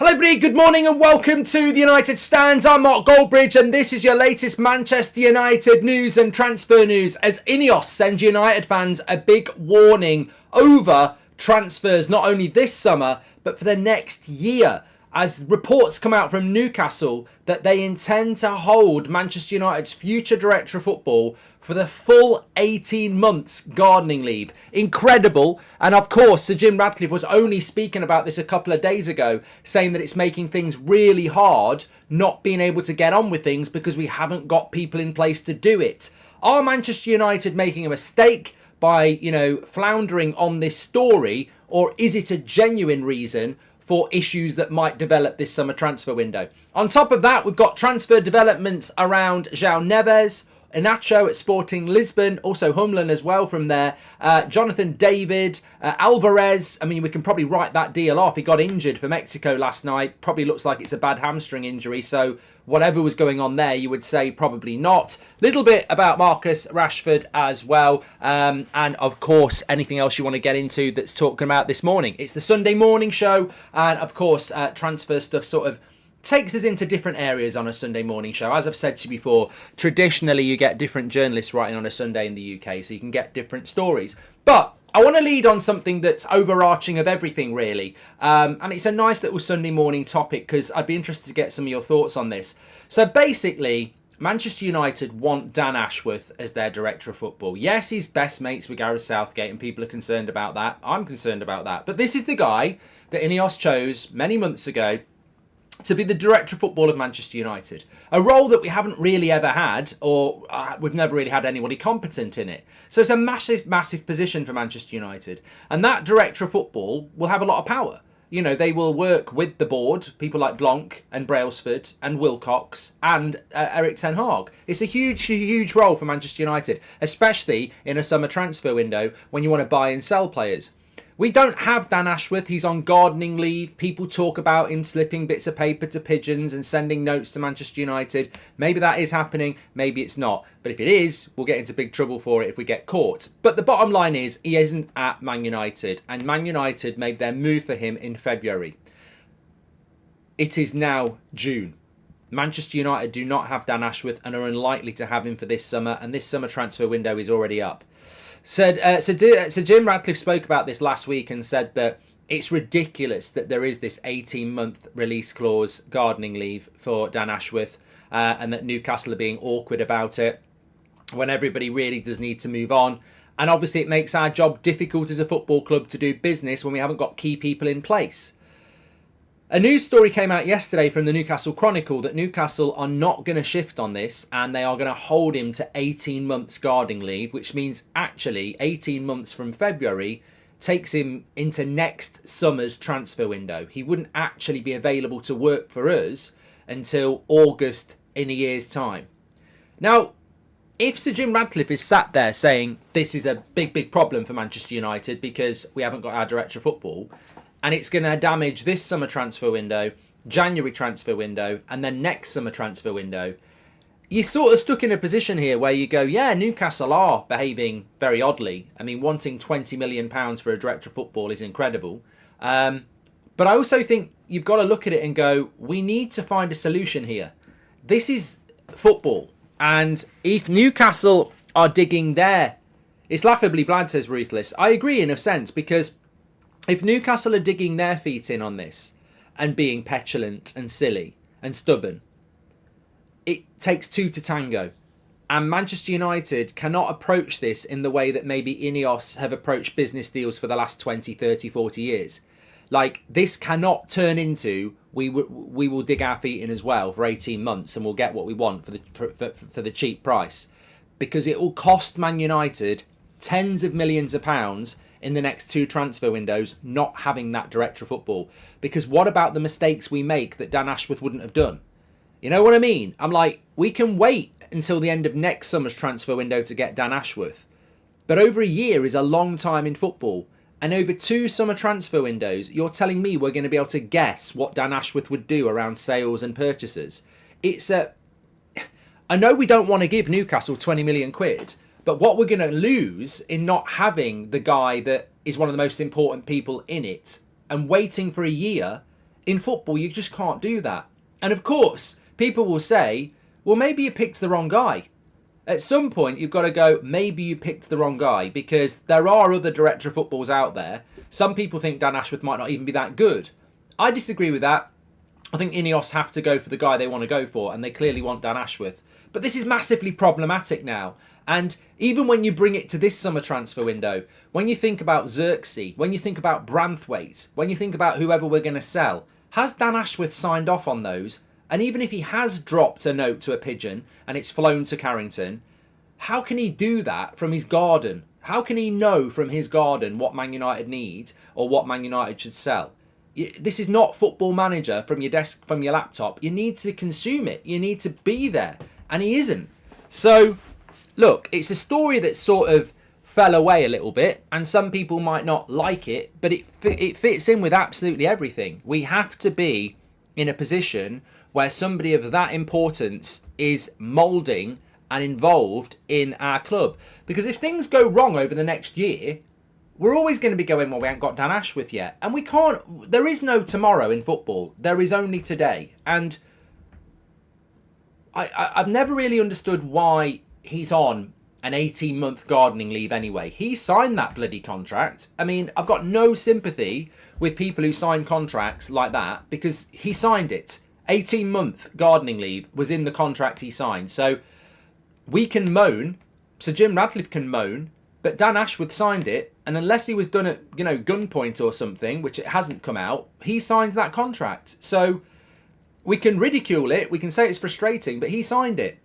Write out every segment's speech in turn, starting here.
Hello everybody, good morning and welcome to the United Stands. I'm Mark Goldbridge and this is your latest Manchester United news and transfer news as INEOS sends United fans a big warning over transfers not only this summer but for the next year, as reports come out from Newcastle that they intend to hold Manchester United's future director of football for the full 18 months gardening leave. Incredible. And of course, Sir Jim Ratcliffe was only speaking about this a couple of days ago, saying that it's making things really hard not being able to get on with things because we haven't got people in place to do it. Are Manchester United making a mistake by, floundering on this story, or is it a genuine reason for issues that might develop this summer transfer window? On top of that, we've got transfer developments around João Neves, INACIO at Sporting Lisbon, also Humlan as well from there, Jonathan David, ALVAREZ. I mean, we can probably write that deal off. He got injured for Mexico last night. Probably looks like it's a bad hamstring injury, so whatever was going on there, you would say probably not. Little bit about Marcus Rashford as well. And of course, anything else you want to get into that's talking about this morning. It's the Sunday morning show. And of course, transfer stuff sort of takes us into different areas on a Sunday morning show. As I've said to you before, traditionally you get different journalists writing on a Sunday in the UK, so you can get different stories. But I want to lead on something that's overarching of everything, really. And it's a nice little Sunday morning topic because I'd be interested to get some of your thoughts on this. So basically, Manchester United want Dan Ashworth as their director of football. Yes, he's best mates with Gareth Southgate and people are concerned about that. I'm concerned about that. But this is the guy that INEOS chose many months ago to be the director of football of Manchester United. A role that we haven't really ever had, or we've never really had anybody competent in it. So it's a massive, massive position for Manchester United. And that director of football will have a lot of power. You know, they will work with the board, people like Blanc and Brailsford and Wilcox and Eric Ten Hag. It's a huge, huge role for Manchester United, especially in a summer transfer window when you want to buy and sell players. We don't have Dan Ashworth. He's on gardening leave. People talk about him slipping bits of paper to pigeons and sending notes to Manchester United. Maybe that is happening. Maybe it's not. But if it is, we'll get into big trouble for it if we get caught. But the bottom line is he isn't at Man United. And Man United made their move for him in February. It is now June. Manchester United do not have Dan Ashworth and are unlikely to have him for this summer. And this summer transfer window is already up. So Jim Ratcliffe spoke about this last week and said that it's ridiculous that there is this 18-month release clause, gardening leave for Dan Ashworth, and that Newcastle are being awkward about it when everybody really does need to move on. And obviously it makes our job difficult as a football club to do business when we haven't got key people in place. A news story came out yesterday from the Newcastle Chronicle that Newcastle are not going to shift on this and they are going to hold him to 18 months gardening leave, which means actually 18 months from February takes him into next summer's transfer window. He wouldn't actually be available to work for us until August in a year's time. Now, if Sir Jim Ratcliffe is sat there saying this is a big, big problem for Manchester United because we haven't got our director of football, and it's going to damage this summer transfer window, January transfer window, and then next summer transfer window, you're sort of stuck in a position here where you go, yeah, Newcastle are behaving very oddly. I mean, wanting £20 million for a director of football is incredible. But I also think you've got to look at it and go, we need to find a solution here. This is football. And if Newcastle are digging there, it's laughably bland, says Ruthless. I agree in a sense, because if Newcastle are digging their feet in on this and being petulant and silly and stubborn, it takes two to tango. And Manchester United cannot approach this in the way that maybe INEOS have approached business deals for the last 20, 30, 40 years. Like, this cannot turn into we will dig our feet in as well for 18 months and we'll get what we want for the cheap price. Because it will cost Man United tens of millions of pounds in the next two transfer windows not having that director of football. Because what about the mistakes we make that Dan Ashworth wouldn't have done? You know what I mean? I'm like, we can wait until the end of next summer's transfer window to get Dan Ashworth. But over a year is a long time in football. And over two summer transfer windows, you're telling me we're going to be able to guess what Dan Ashworth would do around sales and purchases. I know we don't want to give Newcastle 20 million quid, but what we're going to lose in not having the guy that is one of the most important people in it and waiting for a year in football, you just can't do that. And of course, people will say, well, maybe you picked the wrong guy. At some point, you've got to go, maybe you picked the wrong guy, because there are other director of footballs out there. Some people think Dan Ashworth might not even be that good. I disagree with that. I think INEOS have to go for the guy they want to go for, and they clearly want Dan Ashworth. But this is massively problematic now. And even when you bring it to this summer transfer window, when you think about Xerxes, when you think about Branthwaite, when you think about whoever we're going to sell, has Dan Ashworth signed off on those? And even if he has dropped a note to a pigeon and it's flown to Carrington, how can he do that from his garden? How can he know from his garden what Man United need or what Man United should sell? This is not Football Manager from your desk, from your laptop. You need to consume it. You need to be there. And he isn't. So, look, it's a story that sort of fell away a little bit, and some people might not like it, but it fits in with absolutely everything. We have to be in a position where somebody of that importance is moulding and involved in our club. Because if things go wrong over the next year, we're always going to be going, well, we haven't got Dan Ashworth yet. And we can't, there is no tomorrow in football. There is only today. And I've never really understood why he's on an 18-month gardening leave anyway. He signed that bloody contract. I mean, I've got no sympathy with people who sign contracts like that, because he signed it. 18-month gardening leave was in the contract he signed. So we can moan, Sir Jim Ratcliffe can moan, but Dan Ashworth signed it, and unless he was done at, gunpoint or something, which it hasn't come out, he signs that contract. So we can ridicule it, we can say it's frustrating, but he signed it.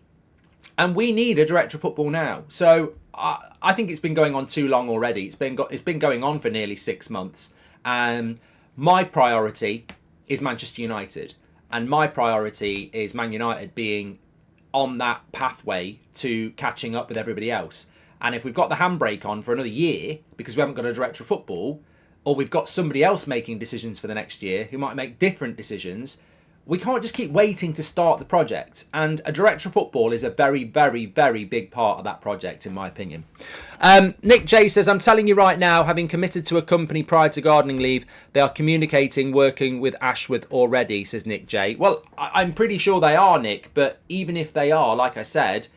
And we need a director of football now. So I think it's been going on too long already. It's been going on for nearly 6 months. And my priority is Manchester United. And my priority is Man United being on that pathway to catching up with everybody else. And if we've got the handbrake on for another year because we haven't got a director of football, or we've got somebody else making decisions for the next year who might make different decisions, we can't just keep waiting to start the project. And a director of football is a very, very, very big part of that project, in my opinion. Nick J says, I'm telling you right now, having committed to a company prior to gardening leave, they are communicating, working with Ashworth already, says Nick J. Well, I'm pretty sure they are, Nick. But even if they are, like I said,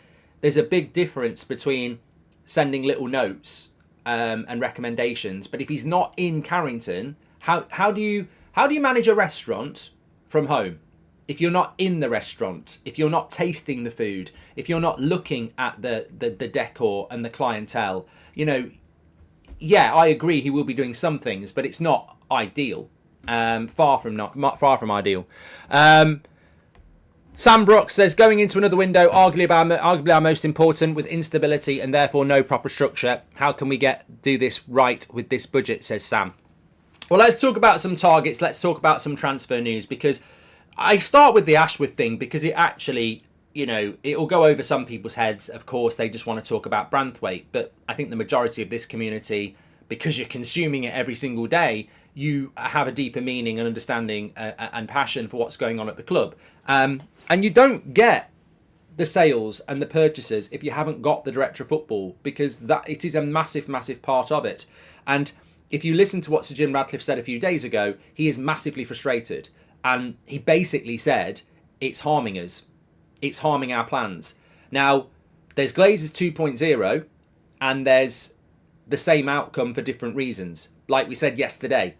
there's a big difference between sending little notes and recommendations. But if he's not in Carrington, how do you manage a restaurant from home if you're not in the restaurant, if you're not tasting the food, if you're not looking at the decor and the clientele? Yeah, I agree he will be doing some things, but it's not ideal. Far from ideal. Sam Brooks says, going into another window, arguably our most important, with instability and therefore no proper structure. How can we do this right with this budget, says Sam. Well, let's talk about some targets. Let's talk about some transfer news, because I start with the Ashworth thing because it actually, it will go over some people's heads. Of course, they just want to talk about Branthwaite. But I think the majority of this community, because you're consuming it every single day, you have a deeper meaning and understanding and passion for what's going on at the club. And you don't get the sales and the purchases if you haven't got the director of football, because it is a massive, massive part of it. And if you listen to what Sir Jim Ratcliffe said a few days ago, he is massively frustrated. And he basically said, it's harming us. It's harming our plans. Now, there's Glazers 2.0 and there's the same outcome for different reasons. Like we said yesterday,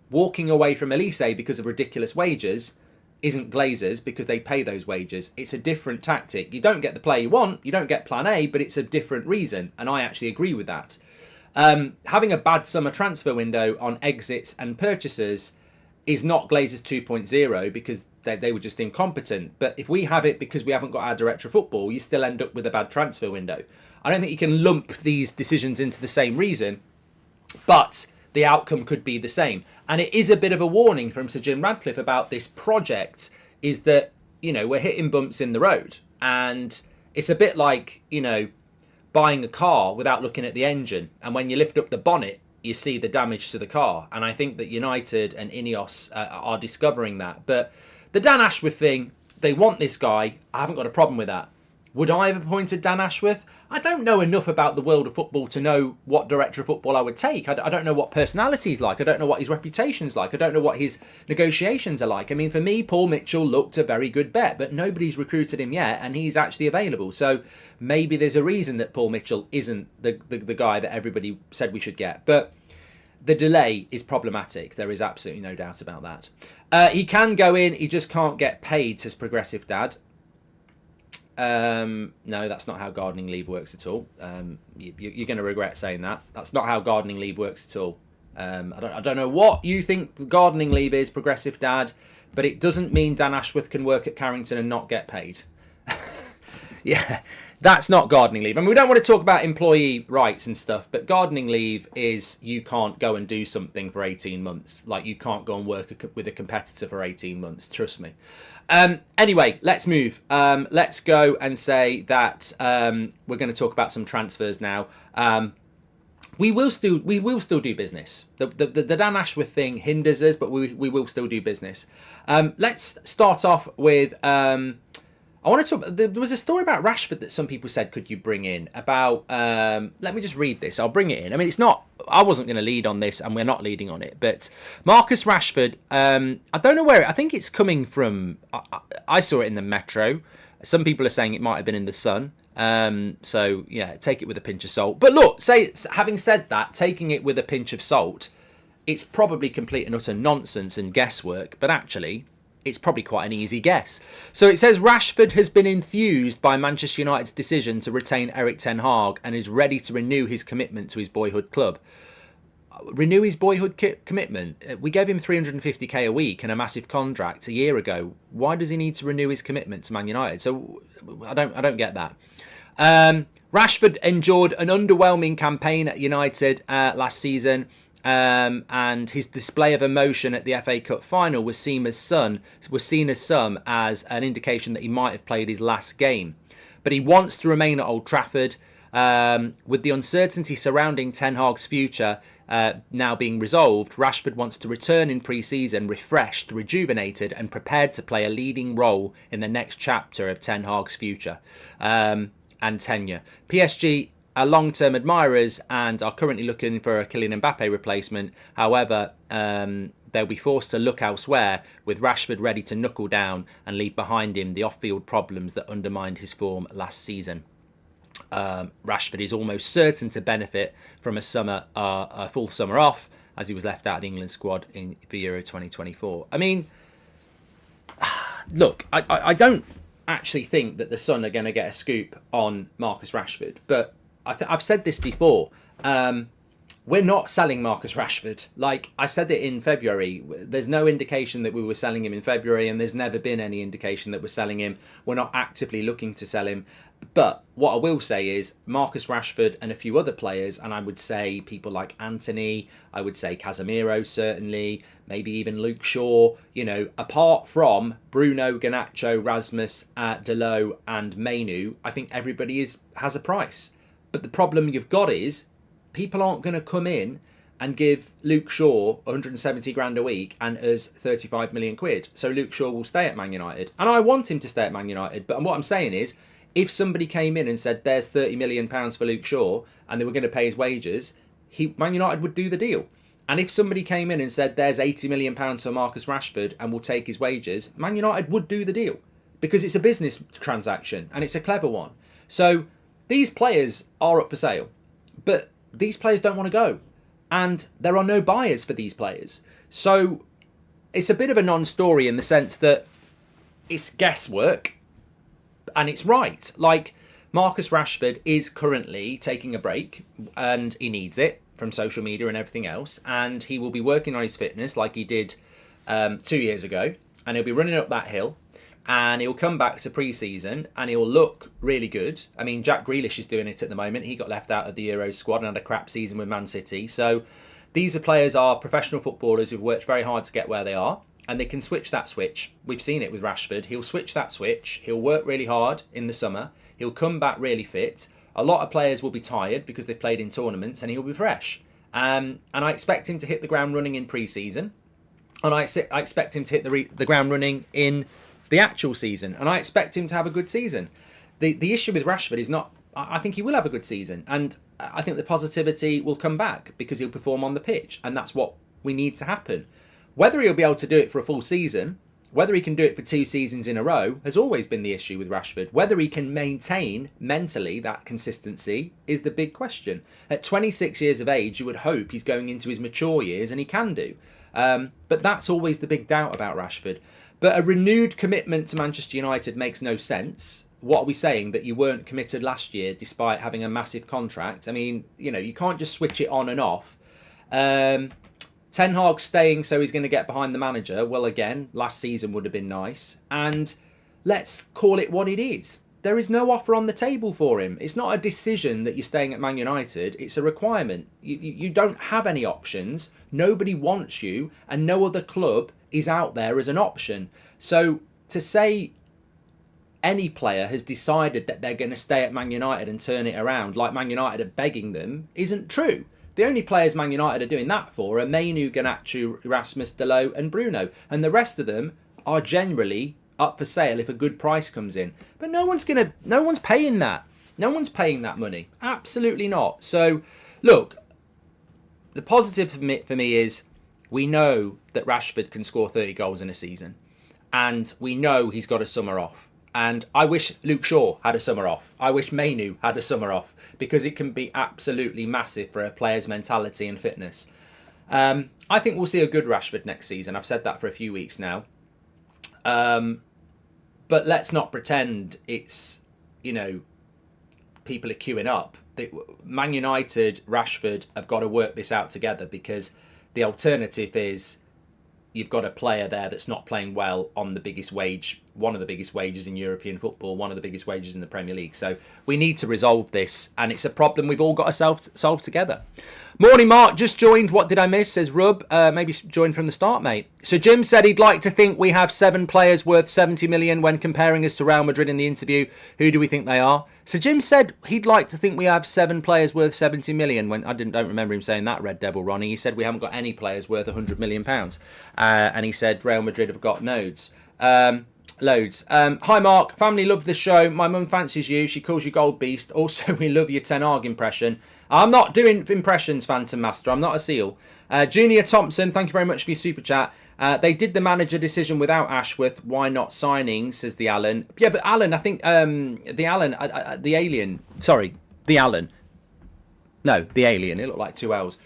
walking away from Elise because of ridiculous wages isn't Glazers because they pay those wages. It's a different tactic. You don't get the player you want, you don't get plan A, but it's a different reason. And I actually agree with that. Having a bad summer transfer window on exits and purchases is not Glazers 2.0 because they were just incompetent. But if we have it because we haven't got our director of football, you still end up with a bad transfer window. I don't think you can lump these decisions into the same reason, but the outcome could be the same. And it is a bit of a warning from Sir Jim Ratcliffe about this project, is that, we're hitting bumps in the road. And it's a bit like, buying a car without looking at the engine, and when you lift up the bonnet you see the damage to the car. And I think that United and INEOS are discovering that. But the Dan Ashworth thing, they want this guy. I haven't got a problem with that. Would I have appointed Dan Ashworth? I don't know enough about the world of football to know what director of football I would take. I don't know what personality he's like. I don't know what his reputation's like. I don't know what his negotiations are like. I mean, for me, Paul Mitchell looked a very good bet, but nobody's recruited him yet, and he's actually available. So maybe there's a reason that Paul Mitchell isn't the guy that everybody said we should get. But the delay is problematic. There is absolutely no doubt about that. He can go in. He just can't get paid, says Progressive Dad. No, that's not how gardening leave works at all. You're going to regret saying that. That's not how gardening leave works at all. I don't know what you think gardening leave is, Progressive Dad, but it doesn't mean Dan Ashworth can work at Carrington and not get paid. Yeah, that's not gardening leave. I mean, we don't want to talk about employee rights and stuff, but gardening leave is you can't go and do something for 18 months. Like, you can't go and work with a competitor for 18 months. Trust me. Anyway, let's move. Let's go and say that we're going to talk about some transfers now. We will still do business. The Dan Ashworth thing hinders us, but we will still do business. Let's start off with. I want to talk. There was a story about Rashford that some people said, could you bring in? About. Let me just read this. I'll bring it in. I mean, it's not. I wasn't going to lead on this, and we're not leading on it. But Marcus Rashford. I don't know where. I think it's coming from. I saw it in the Metro. Some people are saying it might have been in the Sun. So yeah, take it with a pinch of salt. But look, having said that, taking it with a pinch of salt, it's probably complete and utter nonsense and guesswork. But actually, it's probably quite an easy guess. So it says Rashford has been enthused by Manchester United's decision to retain Erik ten Hag and is ready to renew his commitment to his boyhood club. Renew his boyhood commitment? We gave him 350k a week and a massive contract a year ago. Why does he need to renew his commitment to Man United? So I don't get that. Rashford endured an underwhelming campaign at United last season. And his display of emotion at the FA Cup final was seen as some as an indication that he might have played his last game. But he wants to remain at Old Trafford. With the uncertainty surrounding Ten Hag's future now being resolved, Rashford wants to return in pre-season refreshed, rejuvenated and prepared to play a leading role in the next chapter of Ten Hag's future and tenure. PSG are long-term admirers and are currently looking for a Kylian Mbappe replacement. However, they'll be forced to look elsewhere, with Rashford ready to knuckle down and leave behind him the off-field problems that undermined his form last season. Rashford is almost certain to benefit from a full summer off, as he was left out of the England squad for Euro 2024. I mean, look, I don't actually think that the Sun are going to get a scoop on Marcus Rashford, but I've said this before. We're not selling Marcus Rashford. Like I said it in February, there's no indication that we were selling him in February, and there's never been any indication that we're selling him. We're not actively looking to sell him. But what I will say is Marcus Rashford and a few other players, and I would say people like Anthony, I would say Casemiro certainly, maybe even Luke Shaw, apart from Bruno, Garnacho, Rasmus, Delot and Mainu, I think everybody has a price. But the problem you've got is people aren't going to come in and give Luke Shaw 170 grand a week and us 35 million quid. So Luke Shaw will stay at Man United. And I want him to stay at Man United. But what I'm saying is, if somebody came in and said, there's £30 million for Luke Shaw and they were going to pay his wages, Man United would do the deal. And if somebody came in and said, there's £80 million for Marcus Rashford and we'll take his wages, Man United would do the deal. Because it's a business transaction and it's a clever one. So these players are up for sale, but these players don't want to go. And there are no buyers for these players. So it's a bit of a non-story in the sense that it's guesswork and it's right. Like Marcus Rashford is currently taking a break and he needs it from social media and everything else. And he will be working on his fitness like he did 2 years ago. And he'll be running up that hill. And he'll come back to pre-season and he'll look really good. I mean, Jack Grealish is doing it at the moment. He got left out of the Euros squad and had a crap season with Man City. So these are professional footballers who've worked very hard to get where they are. And they can switch that switch. We've seen it with Rashford. He'll switch that switch. He'll work really hard in the summer. He'll come back really fit. A lot of players will be tired because they've played in tournaments and he'll be fresh. And I expect him to hit the ground running in pre-season. And I expect him to hit the ground running in the actual season, and I expect him to have a good season. The issue with Rashford is not I think he will have a good season. And I think the positivity will come back because he'll perform on the pitch. And that's what we need to happen. Whether he'll be able to do it for a full season, whether he can do it for 2 seasons in a row, has always been the issue with Rashford. Whether he can maintain mentally that consistency is the big question. At 26 years of age, you would hope he's going into his mature years, and he can do. But that's always the big doubt about Rashford. But a renewed commitment to Manchester United makes no sense. What are we saying? That you weren't committed last year despite having a massive contract? I mean, you know, you can't just switch it on and off. Ten Hag's staying, so he's going to get behind the manager. Well, again, last season would have been nice. And let's call it what it is. There is no offer on the table for him. It's not a decision that you're staying at Man United. It's a requirement. You don't have any options. Nobody wants you, and no other club is out there as an option. So to say any player has decided that they're going to stay at Man United and turn it around, like Man United are begging them, isn't true. The only players Man United are doing that for are Mainu, Garnacho, Rasmus, Dalot and Bruno. And the rest of them are generally up for sale if a good price comes in. But no one's paying that. No one's paying that money. Absolutely not. So, look, the positive for me is we know that Rashford can score 30 goals in a season. And we know he's got a summer off. And I wish Luke Shaw had a summer off. I wish Mainu had a summer off, because it can be absolutely massive for a player's mentality and fitness. I think we'll see a good Rashford next season. I've said that for a few weeks now. But let's not pretend it's, you know, people are queuing up. Man United, Rashford have got to work this out together, because the alternative is you've got a player there that's not playing well on the biggest wage, one of the biggest wages in European football, one of the biggest wages in the Premier League. So we need to resolve this, and it's a problem we've all got to solve together. Morning, Mark. Just joined. What did I miss? Says Rub. Maybe joined from the start, mate. So Jim said he'd like to think we have 7 players worth 70 million when comparing us to Real Madrid in the interview. Who do we think they are? So Jim said he'd like to think we have 7 players worth 70 million. When I don't remember him saying that, Red Devil Ronnie. He said we haven't got any players worth 100 million pounds. And he said Real Madrid have got loads. Hi Mark, family love the show. My mum fancies you. She calls you Gold Beast. Also, we love your Ten Hag impression. I'm not doing impressions, Phantom Master. I'm not a seal. Junior Thompson, thank you very much for your super chat. They did the manager decision without Ashworth. Why not signing? Says the Alan. Yeah, but Alan, I think the alien. Sorry, the Alan. No, the alien. It looked like 2 L's.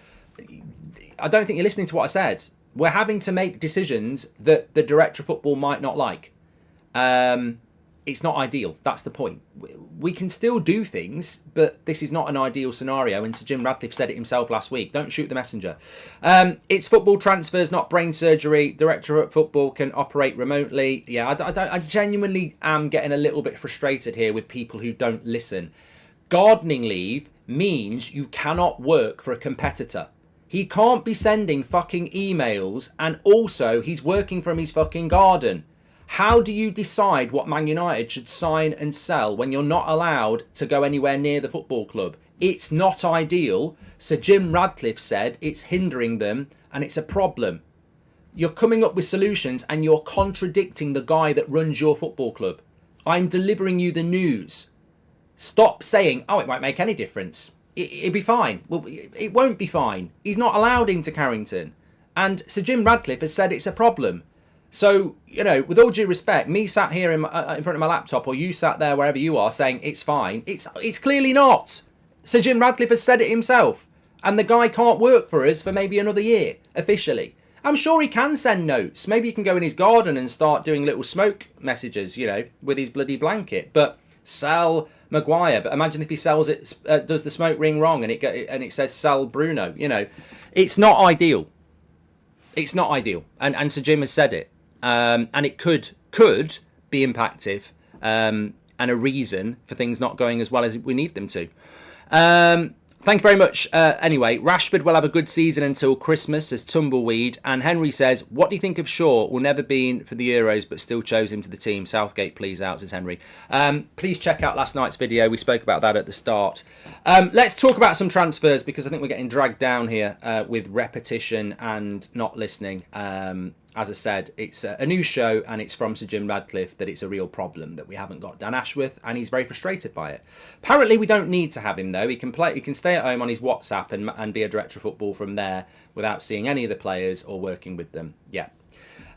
I don't think you're listening to what I said. We're having to make decisions that the director of football might not like. It's not ideal. That's the point. We can still do things, but this is not an ideal scenario. And Sir Jim Radcliffe said it himself last week. Don't shoot the messenger. It's football transfers, not brain surgery. Director of football can operate remotely. Yeah, I genuinely am getting a little bit frustrated here with people who don't listen. Gardening leave means you cannot work for a competitor. He can't be sending fucking emails, and also he's working from his fucking garden. How do you decide what Man United should sign and sell when you're not allowed to go anywhere near the football club? It's not ideal. Sir Jim Radcliffe said it's hindering them and it's a problem. You're coming up with solutions and you're contradicting the guy that runs your football club. I'm delivering you the news. Stop saying, oh, it won't make any difference. It'll be fine. Well, it won't be fine. He's not allowed into Carrington. And Sir Jim Radcliffe has said it's a problem. So, you know, with all due respect, me sat here in front of my laptop, or you sat there wherever you are saying it's fine, it's clearly not. Sir Jim Radcliffe has said it himself. And the guy can't work for us for maybe another year, officially. I'm sure he can send notes. Maybe he can go in his garden and start doing little smoke messages, you know, with his bloody blanket. But sell Maguire. But imagine if he sells it, does the smoke ring wrong and it says sell Bruno, you know. It's not ideal. It's not ideal. And Sir Jim has said it. And it could be impactful and a reason for things not going as well as we need them to. Thank you very much. Anyway, Rashford will have a good season until Christmas, says Tumbleweed. And Henry says, what do you think of Shaw? Will never been for the Euros, but still chose him to the team. Southgate, please out, says Henry. Please check out last night's video. We spoke about that at the start. Let's talk about some transfers, because I think we're getting dragged down here with repetition and not listening. as I said, it's a news show, and it's from Sir Jim Radcliffe that it's a real problem that we haven't got Dan Ashworth, and he's very frustrated by it. Apparently, we don't need to have him though. He can play. He can stay at home on his WhatsApp and be a director of football from there without seeing any of the players or working with them. Yeah.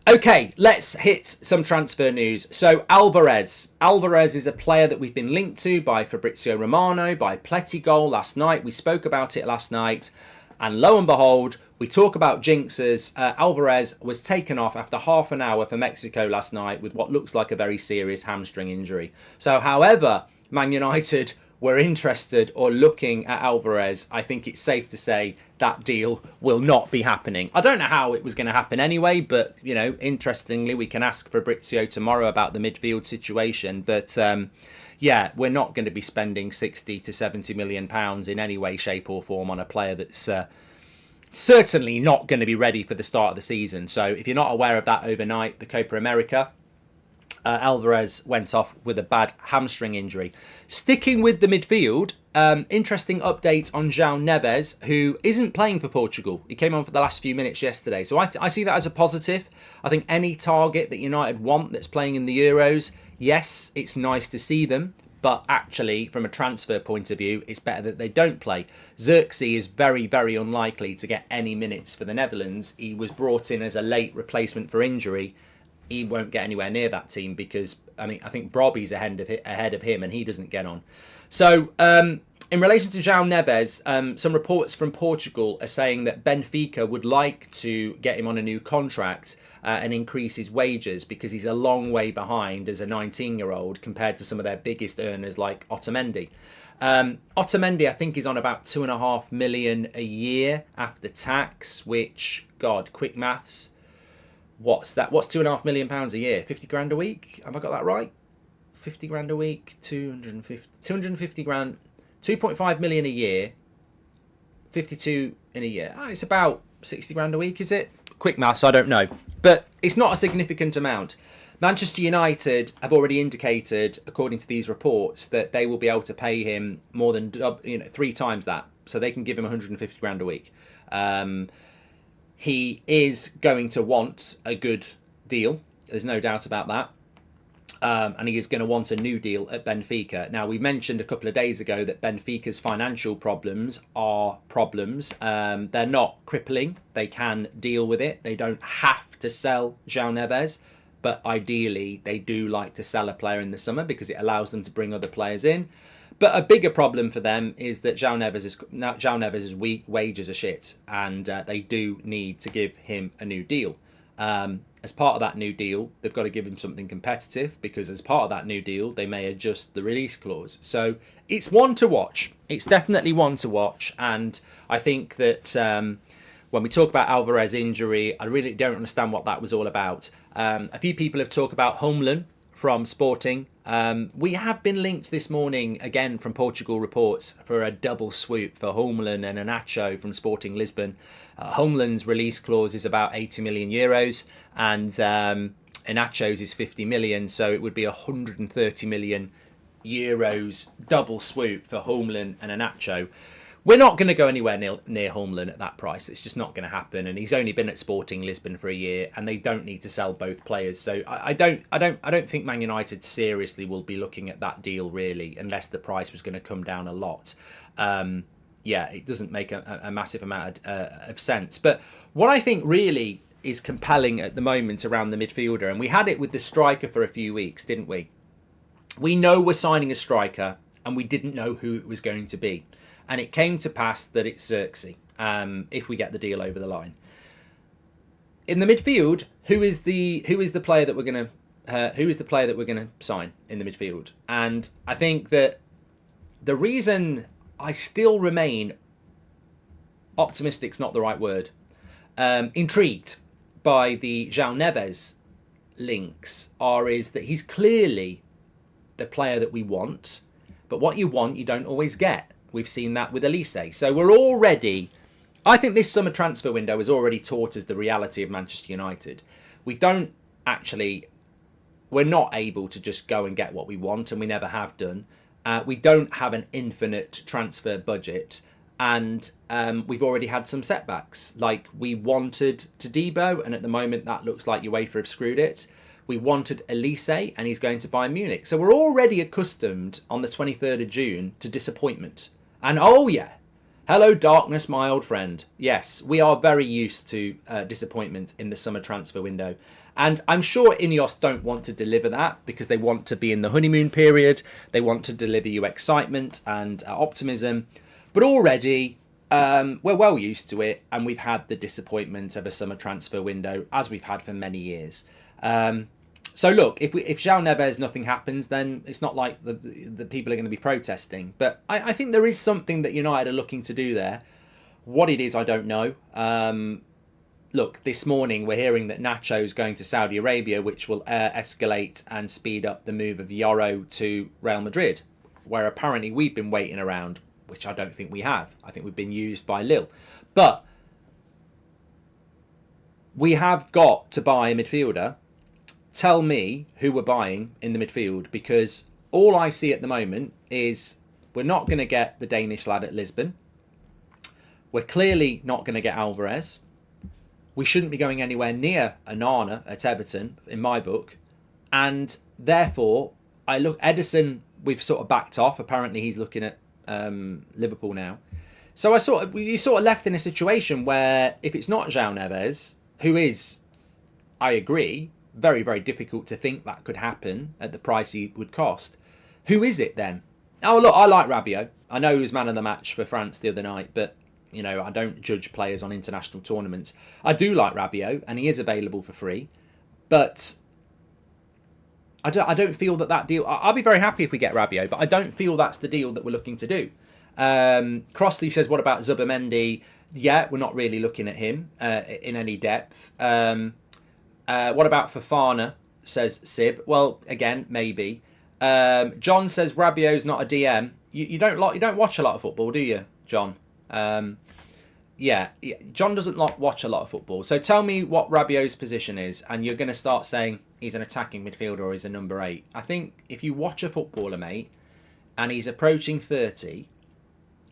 Okay, let's hit some transfer news. So Alvarez. Alvarez is a player that we've been linked to by Fabrizio Romano, by Pletigol last night. We spoke about it last night. And lo and behold, we talk about jinxes. Alvarez was taken off after half an hour for Mexico last night with what looks like a very serious hamstring injury. So however Man United were interested or looking at Alvarez, I think it's safe to say that deal will not be happening. I don't know how it was going to happen anyway, but, you know, interestingly, we can ask Fabrizio tomorrow about the midfield situation. But, yeah, we're not going to be spending 60 to 70 million pounds in any way, shape or form on a player that's certainly not going to be ready for the start of the season. So if you're not aware of that overnight, the Copa America, Alvarez went off with a bad hamstring injury. Sticking with the midfield, interesting update on João Neves, who isn't playing for Portugal. He came on for the last few minutes yesterday. So I see that as a positive. I think any target that United want that's playing in the Euros, yes, it's nice to see them. But actually, from a transfer point of view, it's better that they don't play. Xerxes is very, very unlikely to get any minutes for the Netherlands. He was brought in as a late replacement for injury. He won't get anywhere near that team because, I mean, I think Brobby's ahead of him and he doesn't get on. So, in relation to João Neves, some reports from Portugal are saying that Benfica would like to get him on a new contract and increase his wages because he's a long way behind as a 19-year-old compared to some of their biggest earners like Otamendi. Otamendi, I think, is on about 2.5 million a year after tax, which, God, quick maths. What's that? What's 2.5 million pounds a year? 50 grand a week? Have I got that right? 50 grand a week, 250 grand, 2.5 million a year, 52 in a year. It's about 60 grand a week, is it? Quick maths, I don't know. But it's not a significant amount. Manchester United have already indicated, according to these reports, that they will be able to pay him more than 3 times that. So they can give him 150 grand a week. He is going to want a good deal. There's no doubt about that. And he is going to want a new deal at Benfica. Now, we mentioned a couple of days ago that Benfica's financial problems are problems. They're not crippling. They can deal with it. They don't have to sell João Neves. But ideally, they do like to sell a player in the summer because it allows them to bring other players in. But a bigger problem for them is that João Neves' wages are shit. And they do need to give him a new deal. As part of that new deal, they've got to give him something competitive because as part of that new deal, they may adjust the release clause. So it's one to watch. It's definitely one to watch. And I think that when we talk about Alvarez injury, I really don't understand what that was all about. A few people have talked about Homeland from Sporting. We have been linked this morning, again from Portugal reports, for a double swoop for Homeland and INACIO from Sporting Lisbon. Homeland's release clause is about 80 million euros and INACIO's is 50 million, so it would be 130 million euros double swoop for Homeland and INACIO. We're not going to go anywhere near Homeland at that price. It's just not going to happen. And he's only been at Sporting Lisbon for a year, and they don't need to sell both players. So I don't think Man United seriously will be looking at that deal really, unless the price was going to come down a lot. Yeah, it doesn't make a massive amount of sense. But what I think really is compelling at the moment around the midfielder, and we had it with the striker for a few weeks, didn't we? We know we're signing a striker, and we didn't know who it was going to be. And it came to pass that it's Xerxes, if we get the deal over the line. In the midfield, who is the player that we're going to sign in the midfield? And I think that the reason I still remain optimistic's not the right word, intrigued by the João Neves links is that he's clearly the player that we want, but what you want you don't always get. We've seen that with Elise. So we're already, I think this summer transfer window has already taught us the reality of Manchester United. We're not able to just go and get what we want, and we never have done. We don't have an infinite transfer budget. And we've already had some setbacks. Like, we wanted Todibo, and at the moment that looks like UEFA have screwed it. We wanted Elise, and he's going to Bayern Munich. So we're already accustomed on the 23rd of June to disappointment. And oh yeah, hello darkness, my old friend. Yes, we are very used to disappointment in the summer transfer window. And I'm sure INEOS don't want to deliver that because they want to be in the honeymoon period. They want to deliver you excitement and optimism. But already, we're well used to it, and we've had the disappointment of a summer transfer window, as we've had for many years. So look, if João Neves, nothing happens, then it's not like the people are going to be protesting. But I think there is something that United are looking to do there. What it is, I don't know. Look, this morning we're hearing that Nacho's going to Saudi Arabia, which will escalate and speed up the move of Yoro to Real Madrid, where apparently we've been waiting around, which I don't think we have. I think we've been used by Lille. But we have got to buy a midfielder. Tell me who we're buying in the midfield, because all I see at the moment is we're not going to get the Danish lad at Lisbon. We're clearly not going to get Alvarez. We shouldn't be going anywhere near Onana at Everton, in my book. And therefore, I look, Ederson, we've sort of backed off. Apparently he's looking at Liverpool now. So you sort of left in a situation where if it's not João Neves, who is, I agree, very, very difficult to think that could happen at the price he would cost, who is it then? Oh, look, I like Rabiot. I know he was man of the match for France the other night, but, you know, I don't judge players on international tournaments. I do like Rabiot, and he is available for free, but I don't feel that deal... I'll be very happy if we get Rabiot, but I don't feel that's the deal that we're looking to do. Crossley says, what about Zubimendi? Yeah, we're not really looking at him in any depth. What about Fofana, says Sib? Well, again, maybe. John says Rabiot's not a DM. You don't watch a lot of football, do you, John? Yeah, John doesn't watch a lot of football. So tell me what Rabiot's position is, and you're going to start saying he's an attacking midfielder or he's a number 8. I think if you watch a footballer, mate, and he's approaching 30,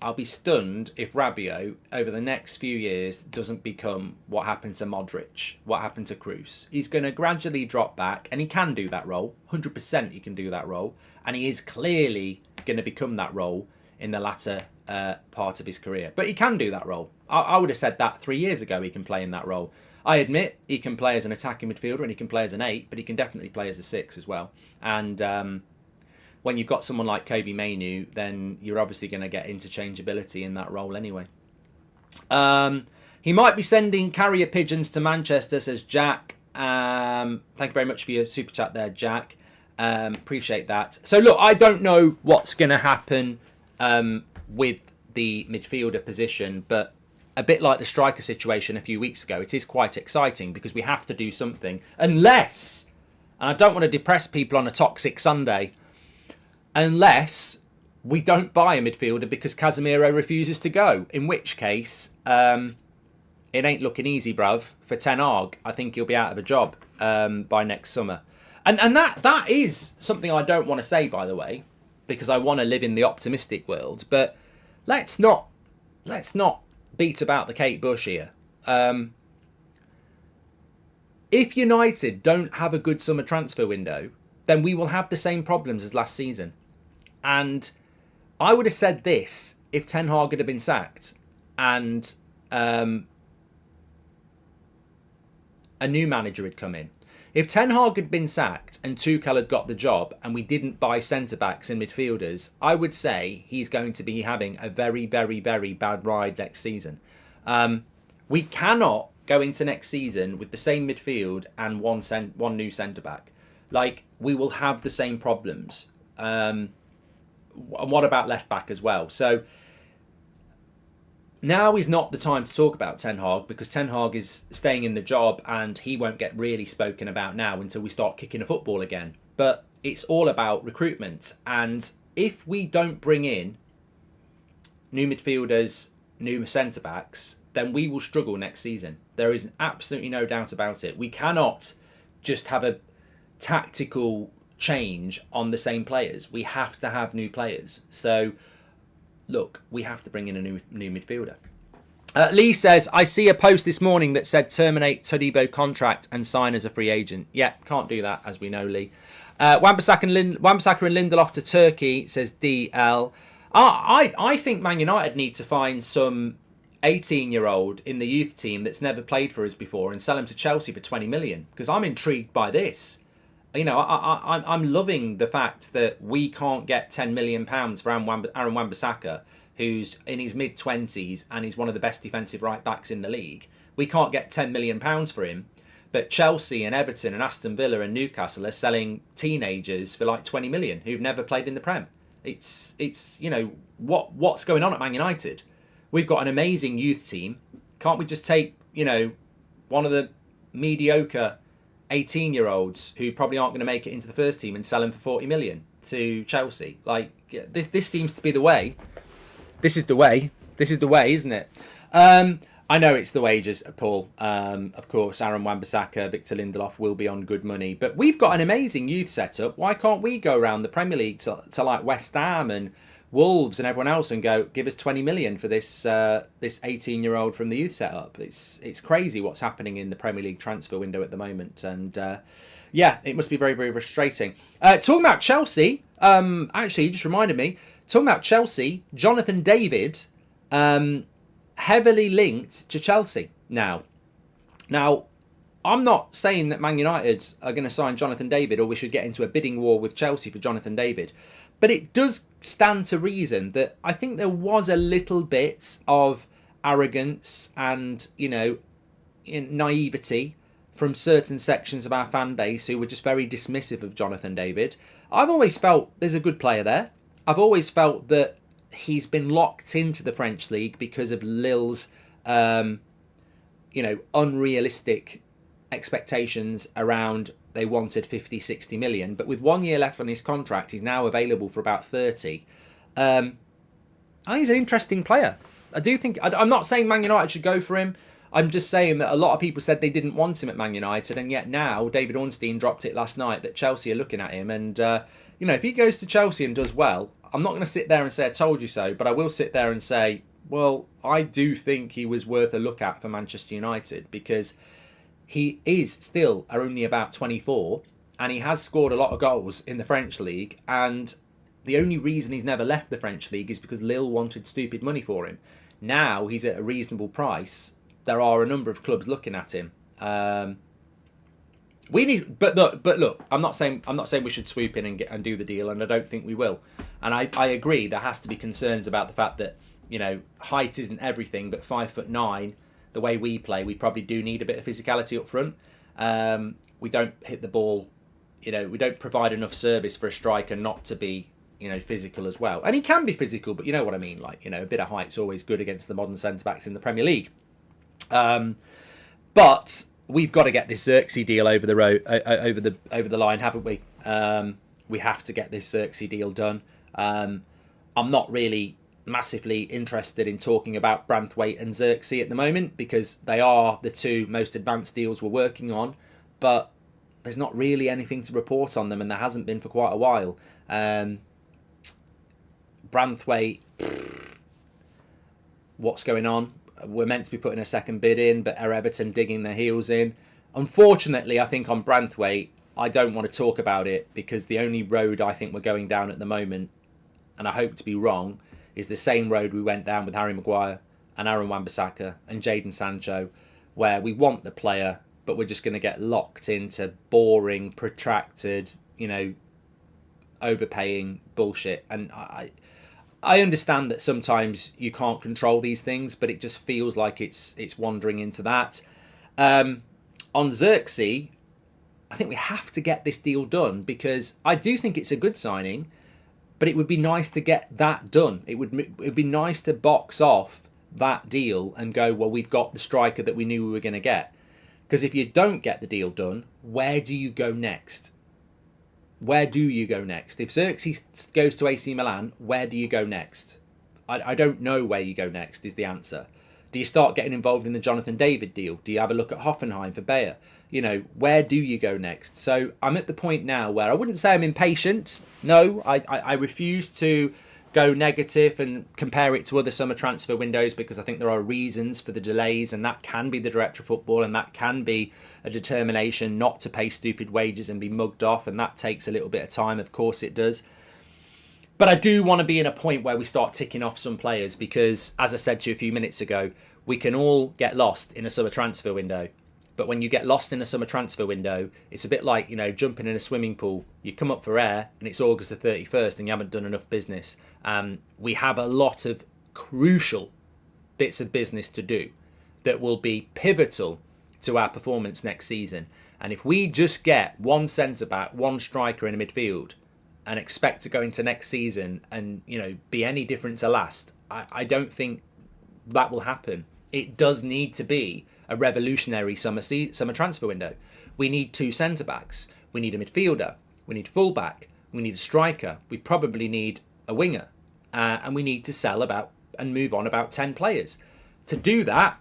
I'll be stunned if Rabiot, over the next few years, doesn't become what happened to Modric, what happened to Kroos. He's going to gradually drop back, and he can do that role. 100% he can do that role. And he is clearly going to become that role in the latter part of his career. But he can do that role. I would have said that 3 years ago he can play in that role. I admit he can play as an attacking midfielder and he can play as an 8, but he can definitely play as a 6 as well. And when you've got someone like Kobe Mainoo, then you're obviously going to get interchangeability in that role anyway. He might be sending carrier pigeons to Manchester, says Jack. Thank you very much for your super chat there, Jack. Appreciate that. So look, I don't know what's going to happen with the midfielder position, but a bit like the striker situation a few weeks ago, it is quite exciting because we have to do something. Unless, and I don't want to depress people on a toxic Sunday, unless we don't buy a midfielder because Casemiro refuses to go. In which case, it ain't looking easy, bruv. For Ten Hag, I think he'll be out of a job by next summer. And that is something I don't want to say, by the way, because I want to live in the optimistic world. But let's not beat about the Kate Bush here. If United don't have a good summer transfer window, then we will have the same problems as last season. And I would have said this if Ten Hag had been sacked and a new manager had come in. If Ten Hag had been sacked and Tuchel had got the job and we didn't buy centre-backs and midfielders, I would say he's going to be having a very, very, very bad ride next season. We cannot go into next season with the same midfield and one new centre-back. Like, we will have the same problems. And what about left-back as well? So now is not the time to talk about Ten Hag because Ten Hag is staying in the job and he won't get really spoken about now until we start kicking a football again. But it's all about recruitment. And if we don't bring in new midfielders, new centre-backs, then we will struggle next season. There is absolutely no doubt about it. We cannot just have a tactical change on the same players. We have to have new players. So look, we have to bring in a new midfielder. Lee says, I see a post this morning that said terminate Todibo contract and sign as a free agent. Yeah, can't do that, as we know, Lee. Wan-Bissaka and Lindelof to Turkey, says DL. I think Man United need to find some 18-year-old in the youth team that's never played for us before and sell him to Chelsea for 20 million, because I'm intrigued by this. You know, I'm loving the fact that we can't get £10 million for Aaron Wan-Bissaka, who's in his mid-20s and he's one of the best defensive right-backs in the league. We can't get £10 million for him. But Chelsea and Everton and Aston Villa and Newcastle are selling teenagers for like 20 million who've never played in the Prem. It's you know, what's going on at Man United? We've got an amazing youth team. Can't we just take, you know, one of the mediocre 18-year-olds who probably aren't going to make it into the first team and sell them for 40 million to Chelsea? Like, this seems to be the way. This is the way. This is the way, isn't it? I know it's the wages, Paul. Of course, Aaron Wan-Bissaka, Victor Lindelof will be on good money. But we've got an amazing youth setup. Why can't we go around the Premier League to like West Ham and Wolves and everyone else and go, give us 20 million for this 18-year-old from the youth setup? It's crazy what's happening in the Premier League transfer window at the moment. And yeah, it must be very, very frustrating. Talking about Chelsea, actually, you just reminded me. Talking about Chelsea, Jonathan David... heavily linked to Chelsea now. Now, I'm not saying that Man United are going to sign Jonathan David or we should get into a bidding war with Chelsea for Jonathan David. But it does stand to reason that I think there was a little bit of arrogance and, you know, naivety from certain sections of our fan base who were just very dismissive of Jonathan David. I've always felt there's a good player there. I've always felt that he's been locked into the French league because of Lille's, you know, unrealistic expectations around they wanted 50, 60 million. But with 1 year left on his contract, he's now available for about 30. I think he's an interesting player. I do think, I'm not saying Man United should go for him. I'm just saying that a lot of people said they didn't want him at Man United. And yet now, David Ornstein dropped it last night that Chelsea are looking at him. And, you know, if he goes to Chelsea and does well, I'm not going to sit there and say, I told you so, but I will sit there and say, well, I do think he was worth a look at for Manchester United because he is still only about 24 and he has scored a lot of goals in the French league. And the only reason he's never left the French league is because Lille wanted stupid money for him. Now he's at a reasonable price. There are a number of clubs looking at him. We need, but look. I'm not saying we should swoop in and do the deal, and I don't think we will. And I agree there has to be concerns about the fact that, you know, height isn't everything, but 5'9", the way we play, we probably do need a bit of physicality up front. We don't hit the ball, you know, we don't provide enough service for a striker not to be, you know, physical as well. And he can be physical, but you know what I mean. Like, you know, a bit of height's always good against the modern centre backs in the Premier League. But we've got to get this Xerxes deal over the line, haven't we? We have to get this Xerxes deal done. I'm not really massively interested in talking about Branthwaite and Xerxes at the moment because they are the two most advanced deals we're working on, but there's not really anything to report on them, and there hasn't been for quite a while. Branthwaite, what's going on? We're meant to be putting a second bid in, but are Everton digging their heels in? Unfortunately, I think on Branthwaite, I don't want to talk about it because the only road I think we're going down at the moment, and I hope to be wrong, is the same road we went down with Harry Maguire and Aaron Wan-Bissaka and Jadon Sancho, where we want the player, but we're just going to get locked into boring, protracted, you know, overpaying bullshit. And I understand that sometimes you can't control these things, but it just feels like it's wandering into that. On Xerxes, I think we have to get this deal done because I do think it's a good signing, but it would be nice to get that done. It would be nice to box off that deal and go, well, we've got the striker that we knew we were going to get. Because if you don't get the deal done, where do you go next? Where do you go next? If Xerxes goes to AC Milan, where do you go next? I don't know where you go next is the answer. Do you start getting involved in the Jonathan David deal? Do you have a look at Hoffenheim for Bayer? You know, where do you go next? So I'm at the point now where I wouldn't say I'm impatient. No, I refuse to go negative and compare it to other summer transfer windows, because I think there are reasons for the delays, and that can be the director of football, and that can be a determination not to pay stupid wages and be mugged off, and that takes a little bit of time. Of course it does. But I do want to be in a point where we start ticking off some players, because, as I said to you a few minutes ago, we can all get lost in a summer transfer window. But when you get lost in a summer transfer window, it's a bit like, jumping in a swimming pool. You come up for air and it's August the 31st and you haven't done enough business. We have a lot of crucial bits of business to do that will be pivotal to our performance next season. And if we just get one centre-back, one striker in a midfield and expect to go into next season and, be any different to last, I don't think that will happen. It does need to be a revolutionary summer transfer window. We need 2 centre-backs. We need a midfielder. We need full-back. We need a striker. We probably need a winger. And we need to sell and move on about 10 players. To do that,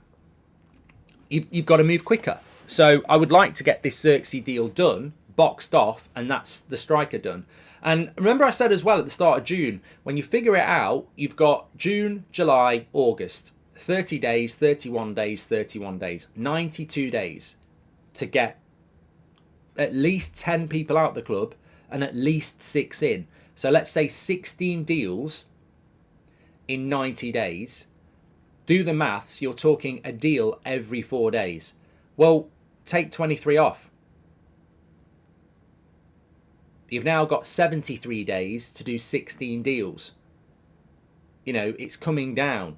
you've got to move quicker. So I would like to get this Xerxes deal done, boxed off, and that's the striker done. And remember I said as well at the start of June, when you figure it out, you've got June, July, August. 30 days, 31 days, 31 days, 92 days to get at least 10 people out the club and at least 6 in. So let's say 16 deals in 90 days. Do the maths, you're talking a deal every 4 days. Well, take 23 off. You've now got 73 days to do 16 deals. It's coming down.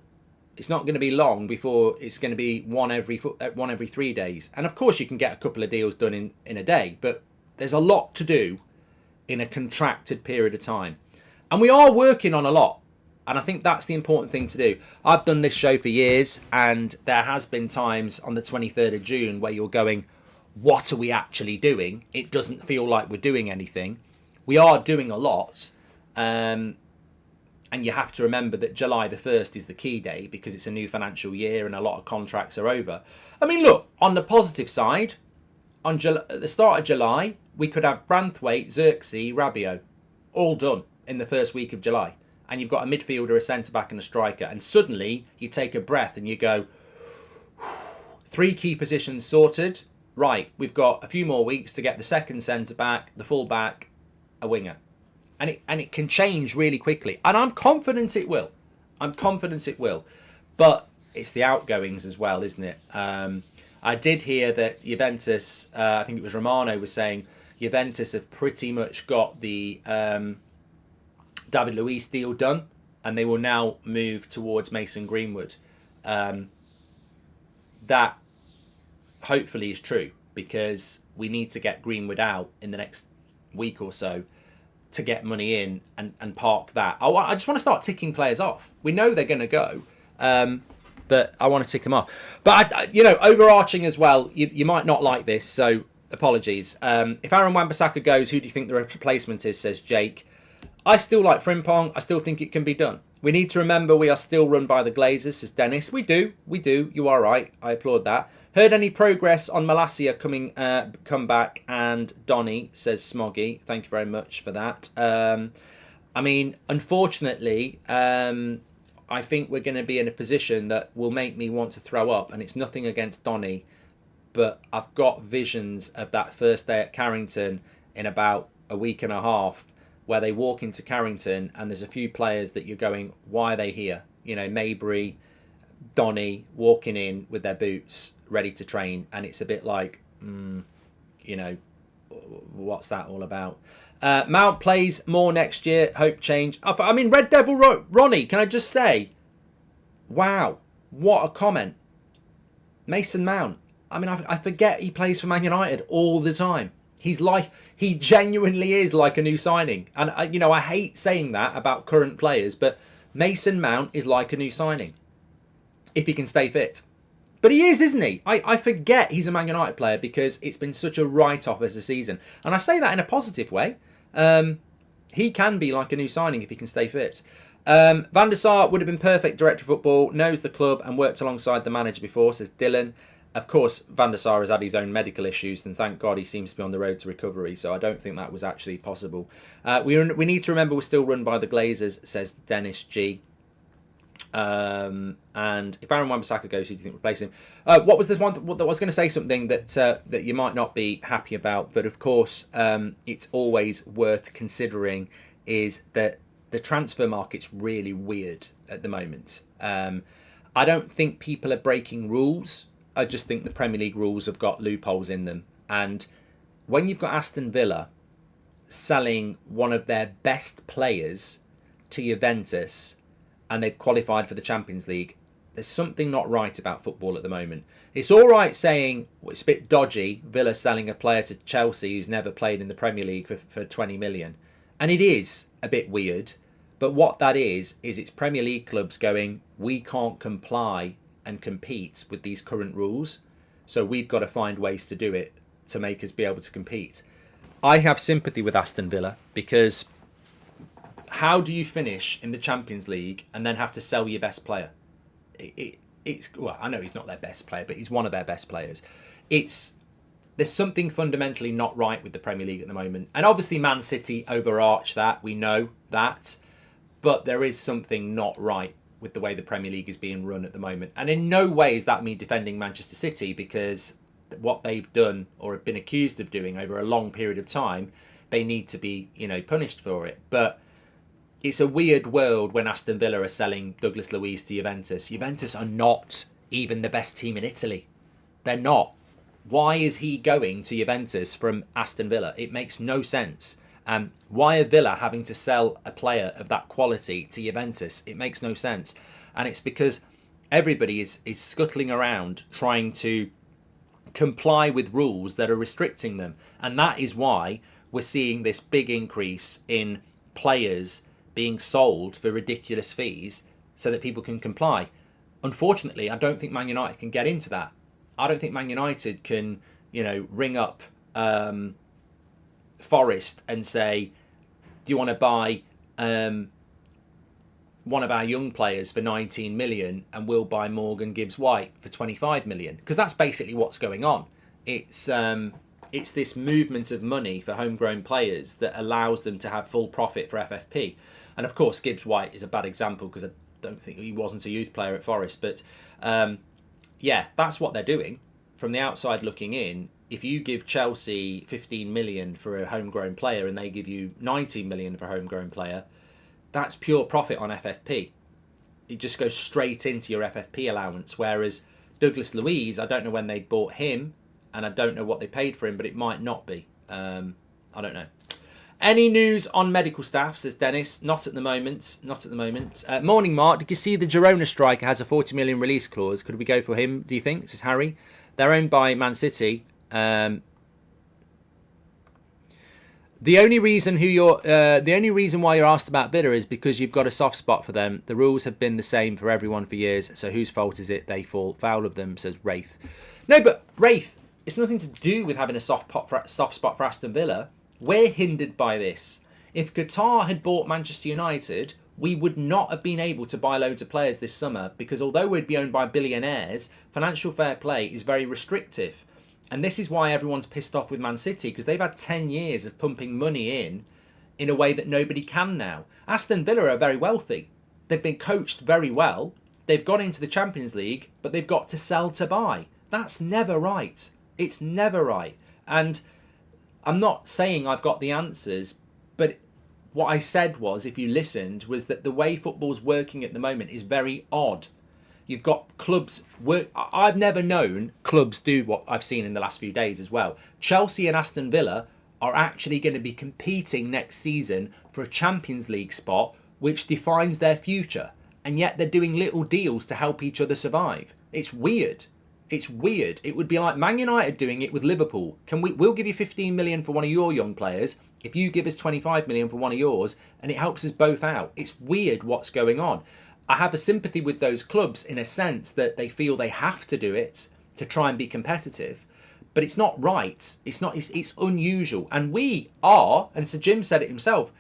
It's not going to be long before it's going to be one every 3 days. And of course you can get a couple of deals done in a day, but there's a lot to do in a contracted period of time. And we are working on a lot. And I think that's the important thing to do. I've done this show for years, and there has been times on the 23rd of June where you're going, what are we actually doing? It doesn't feel like we're doing anything. We are doing a lot. And you have to remember that July the 1st is the key day, because it's a new financial year and a lot of contracts are over. I mean, look, on the positive side, at the start of July, we could have Branthwaite, Xerxes, Rabiot, all done in the first week of July. And you've got a midfielder, a centre-back and a striker. And suddenly you take a breath and you go, 3 key positions sorted. Right, we've got a few more weeks to get the second centre-back, the full-back, a winger. And it can change really quickly. And I'm confident it will. But it's the outgoings as well, isn't it? I did hear that Juventus, I think it was Romano, was saying Juventus have pretty much got the David Luiz deal done. And they will now move towards Mason Greenwood. That hopefully is true, because we need to get Greenwood out in the next week or so to get money in and park that. I just want to start ticking players off. We know they're going to go, but I want to tick them off. But, overarching as well, you might not like this, so apologies. If Aaron Wan-Bissaka goes, who do you think the replacement is, says Jake. I still like Frimpong. I still think it can be done. We need to remember we are still run by the Glazers, says Dennis. We do. You are right. I applaud that. Heard any progress on Malacia come back and Donny, says Smoggy. Thank you very much for that. Unfortunately, I think we're going to be in a position that will make me want to throw up. And it's nothing against Donny, but I've got visions of that first day at Carrington in about a week and a half, where they walk into Carrington and there's a few players that you're going, why are they here? Mabry, Donny walking in with their boots ready to train, and it's a bit like what's that all about? Mount plays more next year, hope change. Red Devil Ronnie, can I just say, wow, what a comment. Mason Mount, I forget he plays for Man United all the time. He genuinely is like a new signing. And I hate saying that about current players, but Mason Mount is like a new signing if he can stay fit. But he is, isn't he? I forget he's a Man United player because it's been such a write-off as a season. And I say that in a positive way. He can be like a new signing if he can stay fit. Van der Sar would have been perfect director of football, knows the club and worked alongside the manager before, says Dylan. Of course, Van der Sar has had his own medical issues, and thank God he seems to be on the road to recovery. So I don't think that was actually possible. We need to remember we're still run by the Glazers, says Dennis G. And if Aaron Wan-Bissaka goes, who do you think replace him? What was the one that I was going to say something that you might not be happy about, but of course it's always worth considering is that the transfer market's really weird at the moment. I don't think people are breaking rules. I just think the Premier League rules have got loopholes in them. And when you've got Aston Villa selling one of their best players to Juventus and they've qualified for the Champions League, there's something not right about football at the moment. It's all right saying, well, it's a bit dodgy, Villa selling a player to Chelsea who's never played in the Premier League for 20 million. And it is a bit weird. But what that is it's Premier League clubs going, we can't comply and compete with these current rules. So we've got to find ways to do it to make us be able to compete. I have sympathy with Aston Villa because how do you finish in the Champions League and then have to sell your best player? It's well, I know he's not their best player, but he's one of their best players. There's something fundamentally not right with the Premier League at the moment. And obviously Man City overarch that, we know that. But there is something not right with the way the Premier League is being run at the moment. And in no way is that me defending Manchester City, because what they've done or have been accused of doing over a long period of time, they need to be, punished for it. But it's a weird world when Aston Villa are selling Douglas Luiz to Juventus. Juventus are not even the best team in Italy. They're not. Why is he going to Juventus from Aston Villa? It makes no sense. Why are Villa having to sell a player of that quality to Juventus? It makes no sense. And it's because everybody is scuttling around trying to comply with rules that are restricting them. And that is why we're seeing this big increase in players being sold for ridiculous fees so that people can comply. Unfortunately, I don't think Man United can get into that. I don't think Man United can, ring up Forest and say, do you want to buy one of our young players for 19 million and we'll buy Morgan Gibbs-White for 25 million? Because that's basically what's going on. It's this movement of money for homegrown players that allows them to have full profit for FFP. And of course, Gibbs-White is a bad example because I don't think he wasn't a youth player at Forest. But that's what they're doing. From the outside looking in, if you give Chelsea 15 million for a homegrown player and they give you 19 million for a homegrown player, that's pure profit on FFP. It just goes straight into your FFP allowance. Whereas Douglas Luiz, I don't know when they bought him and I don't know what they paid for him, but it might not be. I don't know. Any news on medical staff, says Dennis? Not at the moment. Not at the moment. Morning, Mark. Did you see the Girona striker has a 40 million release clause? Could we go for him, do you think? Says Harry. They're owned by Man City. The only reason why you're asked about Villa is because you've got a soft spot for them. The rules have been the same for everyone for years. So whose fault is it they fall foul of them? Says Wraith. No, but Wraith, it's nothing to do with having a soft spot for Aston Villa. We're hindered by this. If Qatar had bought Manchester United, we would not have been able to buy loads of players this summer because although we'd be owned by billionaires, financial fair play is very restrictive. And this is why everyone's pissed off with Man City, because they've had 10 years of pumping money in a way that nobody can now. Aston Villa are very wealthy. They've been coached very well. They've got into the Champions League, but they've got to sell to buy. That's never right. It's never right. And I'm not saying I've got the answers, but what I said was, if you listened, was that the way football's working at the moment is very odd. You've got clubs work. I've never known clubs do what I've seen in the last few days as well. Chelsea and Aston Villa are actually going to be competing next season for a Champions League spot, which defines their future. And yet they're doing little deals to help each other survive. It's weird. It's weird. It would be like Man United doing it with Liverpool. We'll give you 15 million for one of your young players if you give us 25 million for one of yours, and it helps us both out. It's weird what's going on. I have a sympathy with those clubs in a sense that they feel they have to do it to try and be competitive, but it's not right. It's unusual. And we are, and Sir Jim said it himself,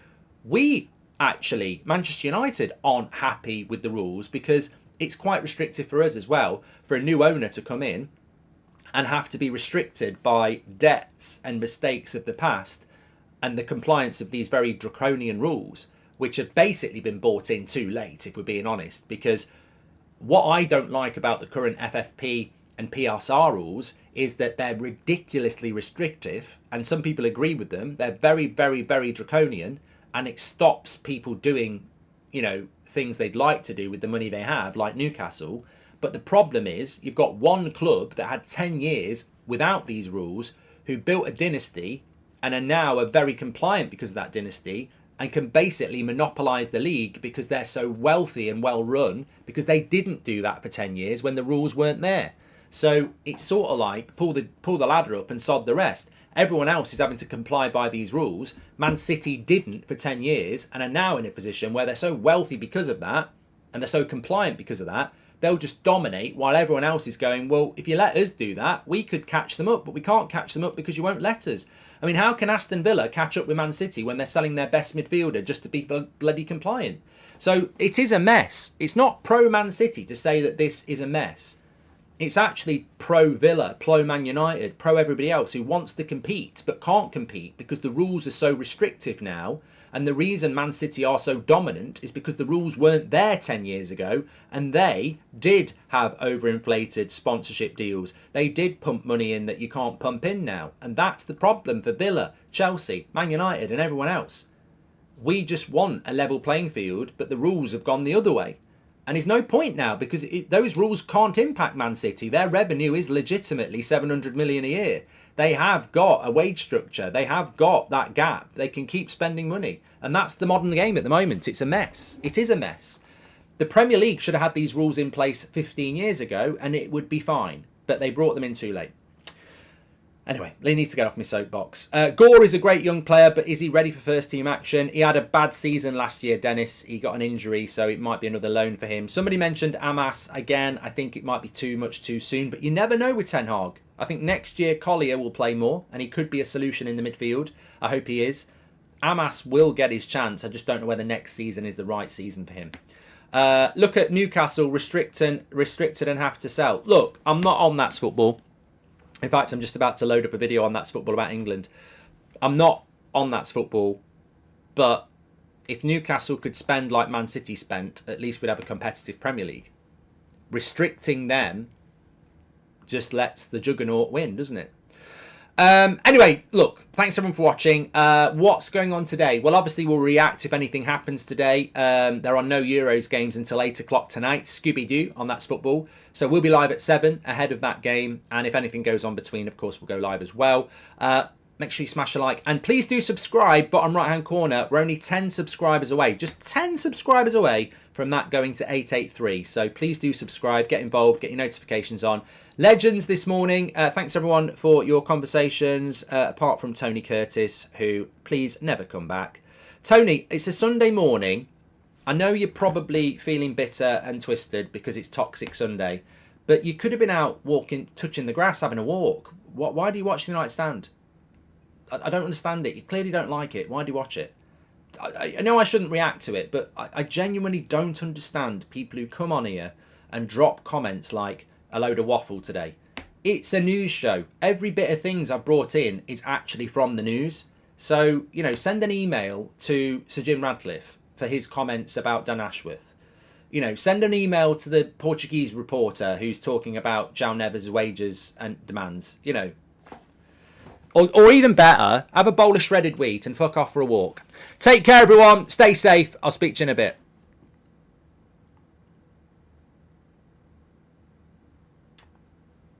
we actually, Manchester United, aren't happy with the rules because it's quite restrictive for us as well, for a new owner to come in and have to be restricted by debts and mistakes of the past and the compliance of these very draconian rules, which have basically been brought in too late, if we're being honest. Because what I don't like about the current FFP and PSR rules is that they're ridiculously restrictive, and some people agree with them. They're very, very, very draconian, and it stops people doing, things they'd like to do with the money they have, like Newcastle. But the problem is you've got one club that had 10 years without these rules, who built a dynasty and are now very compliant because of that dynasty, and can basically monopolise the league because they're so wealthy and well run, because they didn't do that for 10 years when the rules weren't there. So it's sort of like pull the ladder up and sod the rest. Everyone else is having to comply by these rules. Man City didn't for 10 years and are now in a position where they're so wealthy because of that, and they're so compliant because of that, they'll just dominate while everyone else is going, well, if you let us do that, we could catch them up, but we can't catch them up because you won't let us. I mean, how can Aston Villa catch up with Man City when they're selling their best midfielder just to be bloody compliant? So it is a mess. It's not pro Man City to say that this is a mess. It's actually pro Villa, pro Man United, pro everybody else who wants to compete but can't compete because the rules are so restrictive now. And the reason Man City are so dominant is because the rules weren't there 10 years ago, and they did have overinflated sponsorship deals. They did pump money in that you can't pump in now. And that's the problem for Villa, Chelsea, Man United and everyone else. We just want a level playing field, but the rules have gone the other way. And there's no point now because those rules can't impact Man City. Their revenue is legitimately 700 million a year. They have got a wage structure. They have got that gap. They can keep spending money. And that's the modern game at the moment. It's a mess. It is a mess. The Premier League should have had these rules in place 15 years ago and it would be fine. But they brought them in too late. Anyway, I need to get off my soapbox. Gore is a great young player, but is he ready for first team action? He had a bad season last year, Dennis. He got an injury, so it might be another loan for him. Somebody mentioned Amas again. I think it might be too much too soon, but you never know with Ten Hag. I think next year Collier will play more, and he could be a solution in the midfield. I hope he is. Amas will get his chance. I just don't know whether next season is the right season for him. Look at Newcastle restricted and have to sell. Look, I'm not on That's Football. In fact, I'm just about to load up a video on That's Football about England. I'm not on That's Football, but if Newcastle could spend like Man City spent, at least we'd have a competitive Premier League. Restricting them just lets the juggernaut win, doesn't it? Anyway, look, thanks everyone for watching. What's going on today? Well, obviously we'll react if anything happens today. There are no Euros games until 8 o'clock tonight. Scooby-Doo on That's Football. So we'll be live at 7 ahead of that game. And if anything goes on between, of course, we'll go live as well. Make sure you smash a like. And please do subscribe, bottom right-hand corner. We're only 10 subscribers away. Just 10 subscribers away from that going to 883. So please do subscribe, get involved, get your notifications on. Legends this morning. Thanks everyone for your conversations, apart from Tony Curtis, who please never come back. Tony, it's a Sunday morning. I know you're probably feeling bitter and twisted because it's Toxic Sunday, but you could have been out walking, touching the grass, having a walk. Why do you watch the Night Stand? I don't understand it. You clearly don't like it. Why do you watch it? I know I shouldn't react to it, but I genuinely don't understand people who come on here and drop comments like a load of waffle today. It's a news show. Every bit of things I've brought in is actually from the news. So, send an email to Sir Jim Radcliffe for his comments about Dan Ashworth. Send an email to the Portuguese reporter who's talking about João Neves' wages and demands, Or even better, have a bowl of shredded wheat and fuck off for a walk. Take care, everyone. Stay safe. I'll speak to you in a bit.